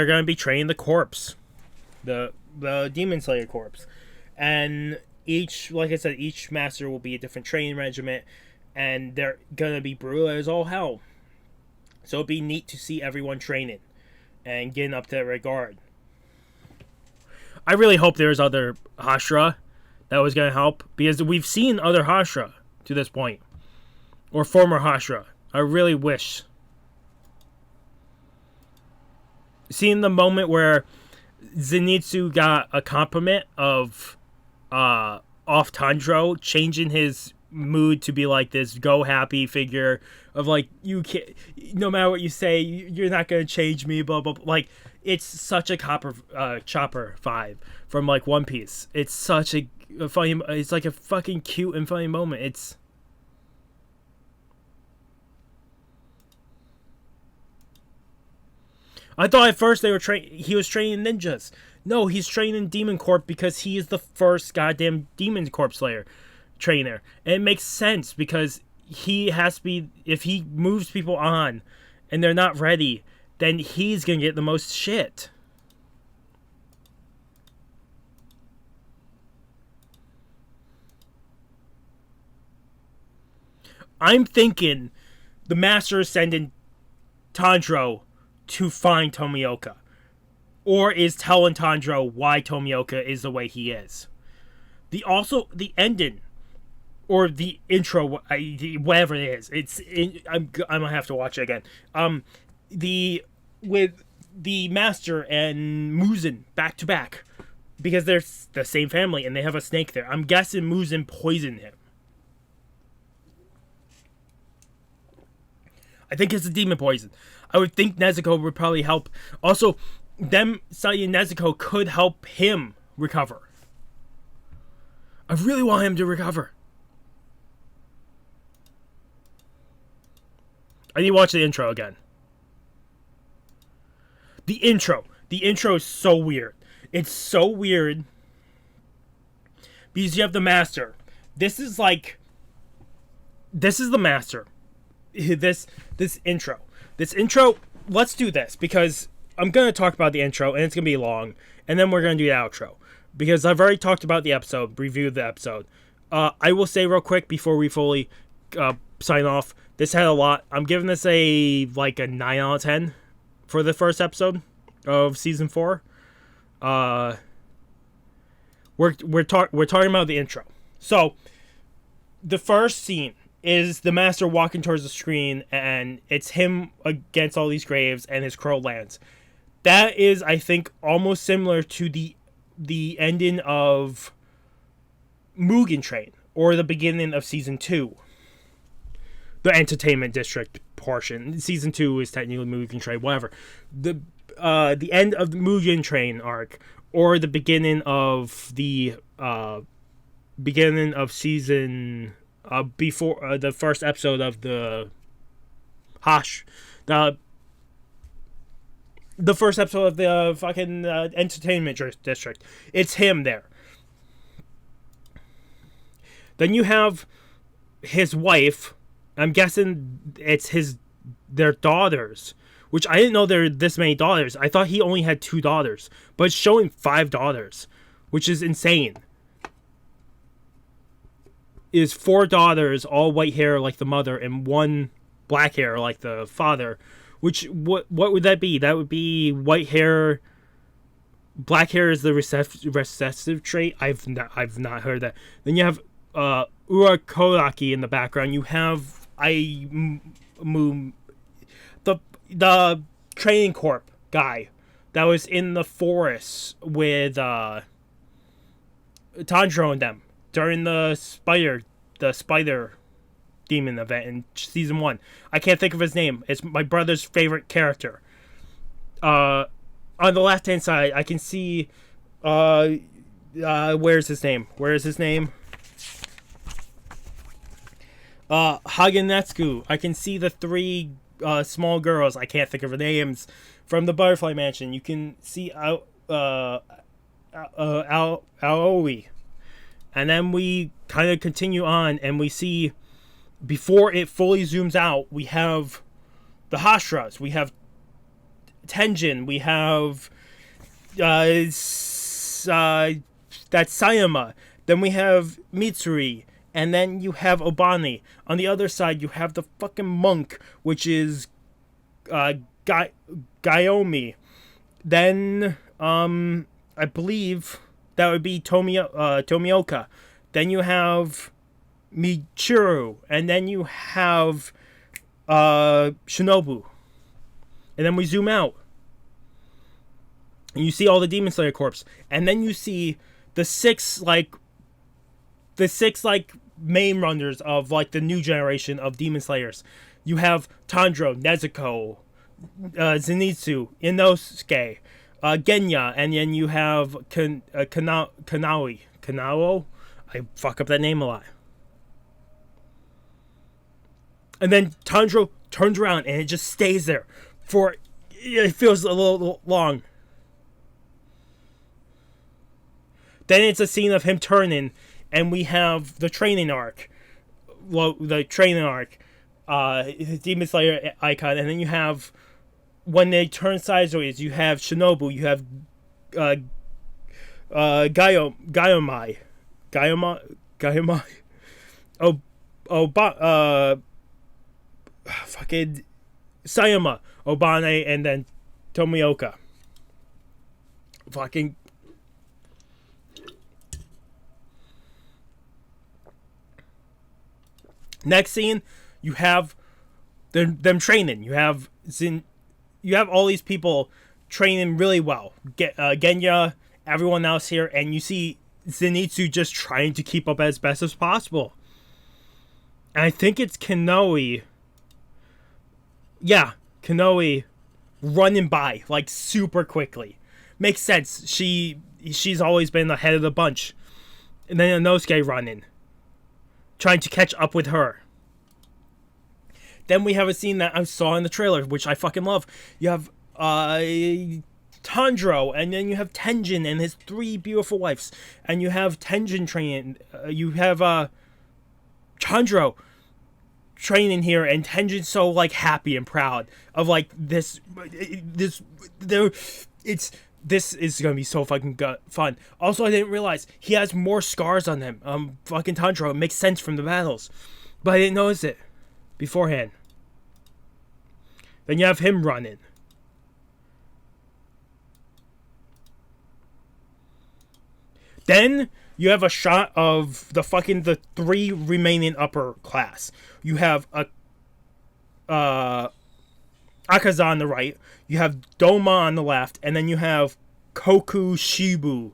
gonna be training the corpse, the Demon Slayer corpse, and like I said, each master will be a different training regiment, and they're gonna be brutal as all hell. So it'd be neat to see everyone training and getting up to that regard. I really hope there's other Hashira that was gonna help, because we've seen other Hashira to this point, or former Hashira. I really wish. Seeing the moment where Zenitsu got a compliment of off Tanjiro, changing his mood to be like this go happy figure of like, you can't, no matter what you say, you're not gonna change me, blah blah blah. Like, it's such a Chopper 5 from like One Piece. It's such a funny, it's like a fucking cute and funny moment. I thought at first he was training ninjas. No, he's training Demon Corp because he is the first goddamn Demon Corp Slayer trainer. And it makes sense because he has to be, if he moves people on and they're not ready, then he's going to get the most shit. I'm thinking the master is sending Tanjiro to find Tomioka, or is telling Tanjiro why Tomioka is the way he is. The ending or the intro, whatever it is, I'm gonna have to watch it again. With the master and Muzan back to back, because they're the same family and they have a snake there. I'm guessing Muzan poisoned him. I think it's a demon poison. I would think Nezuko would probably help. Also, them studying Nezuko could help him recover. I really want him to recover. I need to watch the intro again. The intro is so weird. It's so weird because you have the master. This is the master. This intro. Let's do this, because I'm going to talk about the intro, and it's going to be long, and then we're going to do the outro, because I've already talked about the episode, reviewed the episode. I will say real quick before we fully sign off, this had a lot. I'm giving this a 9 out of 10 for the first episode of season 4. We're talking about the intro. So, the first scene is the master walking towards the screen, and it's him against all these graves, and his crow lands. That is, I think, almost similar to the ending of Mugen Train, or the beginning of Season 2. The Entertainment District portion. Season 2 is technically Mugen Train, whatever. The end of the Mugen Train arc, or the beginning of the season... before the first episode of the the first episode of the fucking entertainment district. It's him there. Then you have his wife. I'm guessing it's their daughters, which I didn't know there were this many daughters. I thought he only had 2 daughters, but it's showing 5 daughters, which is insane. Is 4 daughters, all white hair like the mother, and 1 black hair like the father. Which what would that be? That would be white hair. Black hair is the recessive trait. I've not heard that. Then you have Urakoraki in the background. You have the training corp guy that was in the forest with Tanjiro and them during the spider demon event in season 1. I can't think of his name. It's my brother's favorite character. On the left hand side, I can see where's his name? Hagenetsu. I can see the 3 small girls. I can't think of their names from the Butterfly Mansion. You can see Aoi. And then we kind of continue on, and we see, before it fully zooms out, we have the Hashiras. We have Tenjin. We have that Sayama. Then we have Mitsuri. And then you have Obani. On the other side, you have the fucking monk, which is Gayomi. Then, I believe that would be Tomioka. Then you have Michiru. And then you have Shinobu. And then we zoom out. And you see all the Demon Slayer corps. And then you see the 6, main runners of, the new generation of Demon Slayers. You have Tanjiro, Nezuko, Zenitsu, Inosuke, Genya, and then you have Kanao. I fuck up that name a lot. And then Tanjiro turns around and it just stays there for, it feels a little long. Then it's a scene of him turning, and we have the training arc. The Demon Slayer icon, and then you have, when they turn sideways, you have Shinobu, you have Gayomai. Fucking Sayama, Obane, and then Tomioka. Fucking. Next scene, you have them training. You have all these people training really well. Genya, everyone else here, and you see Zenitsu just trying to keep up as best as possible. And I think it's Kanoe. Yeah, Kanoe running by super quickly. Makes sense. She's always been ahead of the bunch. And then Inosuke running, trying to catch up with her. Then we have a scene that I saw in the trailer, which I fucking love. You have Tanjiro, and then you have Tenjin and his 3 beautiful wives, and you have Tenjin training. You have Tanjiro training here, and Tenjin's so happy and proud of this. This is gonna be so fucking fun. Also, I didn't realize he has more scars on him. Fucking Tanjiro. It makes sense from the battles, but I didn't notice it beforehand. Then you have him running. Then you have a shot of the 3 remaining upper class. You have Akaza on the right, you have Doma on the left, and then you have Koku Shibo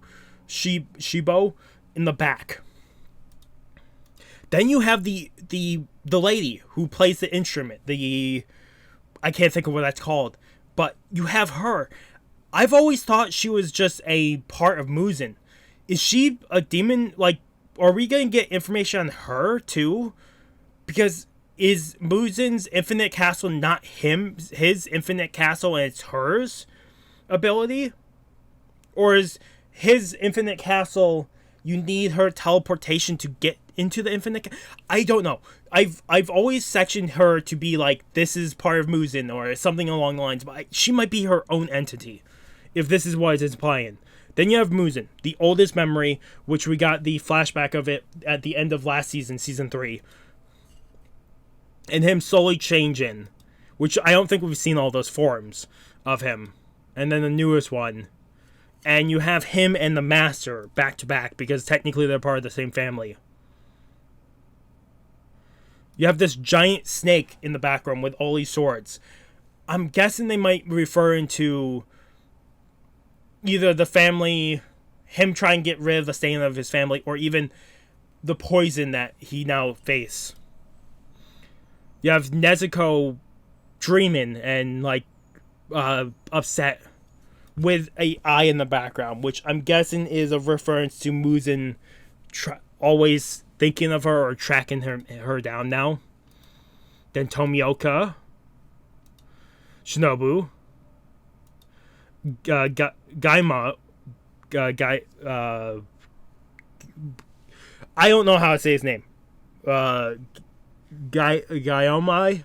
in the back. Then you have the lady who plays the instrument. I can't think of what that's called, but you have her. I've always thought she was just a part of Muzan. Is she a demon? Are we gonna get information on her too? Because is Muzan's infinite castle not his infinite castle and it's hers? ability? Or is his infinite castle, you need her teleportation to get into the infinite? I don't know. I've always sectioned her to be like, this is part of Muzan or something along the lines, but she might be her own entity, if this is what it's implying. Then you have Muzan, the oldest memory, which we got the flashback of it at the end of last season, season 3. And him slowly changing, which I don't think we've seen all those forms of him. And then the newest one. And you have him and the Master back to back, because technically they're part of the same family. You have this giant snake in the background with all these swords. I'm guessing they might be referring to either the family, him trying to get rid of the stain of his family, or even the poison that he now faces. You have Nezuko dreaming and, like, upset with a eye in the background, which I'm guessing is a reference to Muzan always thinking of her or tracking her down now. Then Tomioka, Shinobu, Gaima, I don't know how to say his name. Gaiomai,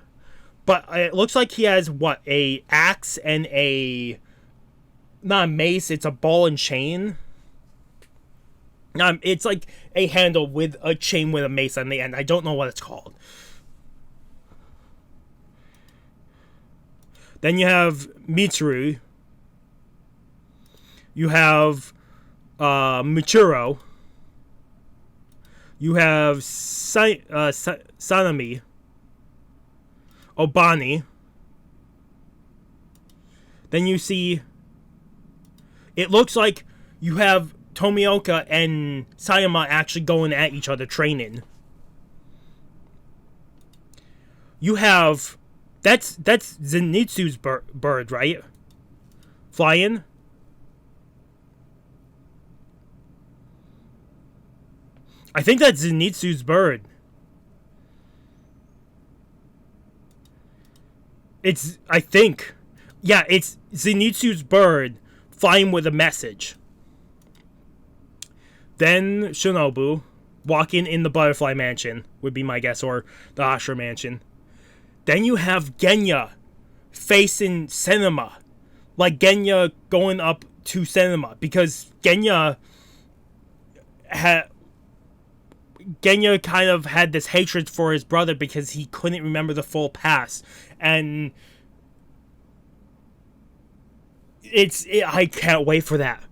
but it looks like he has what, a axe and a, not a mace, it's a ball and chain. It's like a handle with a chain with a mace on the end. I don't know what it's called. Then you have Mitsuru. You have Michiro. You have Sanami. Obani. Then you see, it looks like you have Tomioka and Sayama actually going at each other training. You have, that's Zenitsu's bird, right? Flying. I think that's Zenitsu's bird. I think. Yeah, it's Zenitsu's bird flying with a message. Then Shinobu walking in the Butterfly Mansion would be my guess, or the Hashira Mansion. Then you have Genya facing Senema. Like Genya going up to Senema, because Genya kind of had this hatred for his brother because he couldn't remember the full past. And I can't wait for that.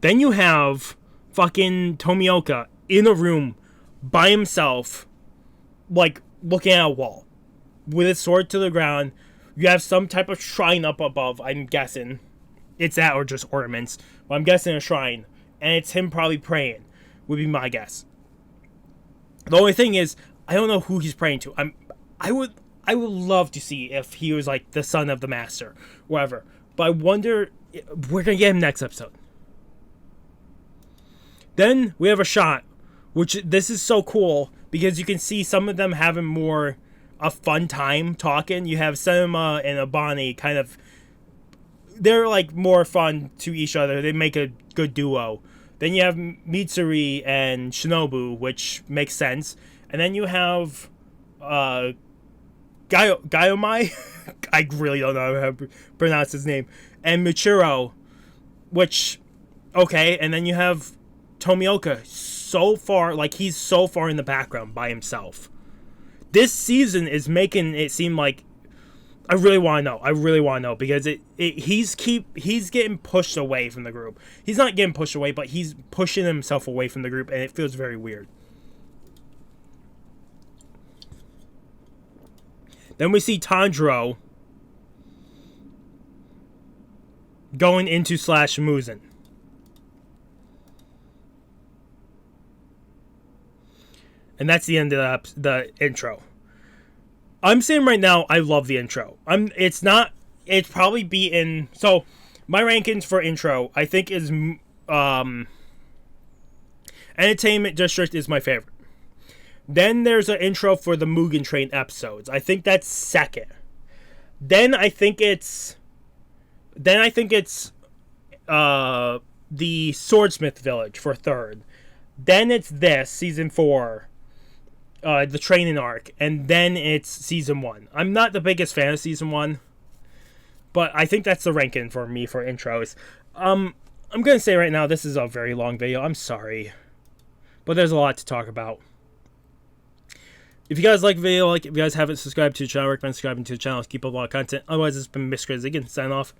Then you have fucking Tomioka in a room by himself, like looking at a wall with his sword to the ground. You have some type of shrine up above, I'm guessing. It's that or just ornaments. But I'm guessing a shrine. And it's him probably praying, would be my guess. The only thing is, I don't know who he's praying to. I would love to see if he was like the son of the master, whatever. But I wonder, we're gonna get him next episode. Then we have a shot, which this is so cool because you can see some of them having more a fun time talking. You have Senema and Abani kind of, they're like more fun to each other. They make a good duo. Then you have Mitsuri and Shinobu, which makes sense. And then you have Gaiomai. I really don't know how to pronounce his name. And Michiro, which, okay. And then you have Tomioka, so far, like he's so far in the background by himself. This season is making it seem like, I really want to know because he's getting pushed away from the group. He's not getting pushed away, but he's pushing himself away from the group, and it feels very weird. Then we see Tanjiro going into /Muzan. And that's the end of the intro. I'm saying right now, I love the intro. It's probably beaten. So, my rankings for intro, I think is, Entertainment District is my favorite. Then there's an intro for the Mugen Train episodes. I think that's second. Then I think it's the Swordsmith Village for third. Then it's this season 4, the training arc, and then it's season 1. I'm not the biggest fan of season 1, but I think that's the ranking for me for intros. I'm gonna say right now, this is a very long video. I'm sorry, but there's a lot to talk about. If you guys like the video, if you guys haven't subscribed to the channel, I recommend subscribing to the channel to keep up a lot of content. Otherwise, it's been Mr. Ziggin, sign off.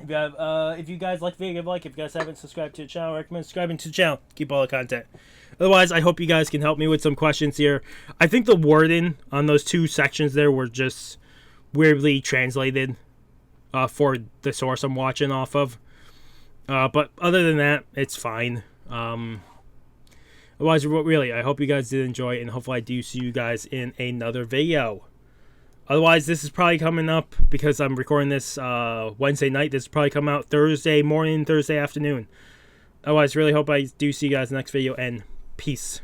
If you guys like the video, give a like. If you guys haven't subscribed to the channel, I recommend subscribing to the channel to keep all the content. Otherwise, I hope you guys can help me with some questions here. I think the wording on those 2 sections there were just weirdly translated for the source I'm watching off of. But other than that, it's fine. Otherwise, really, I hope you guys did enjoy it, and hopefully I do see you guys in another video. Otherwise, this is probably coming up, because I'm recording this Wednesday night. This is probably coming out Thursday morning, Thursday afternoon. Otherwise, really hope I do see you guys in the next video, and peace.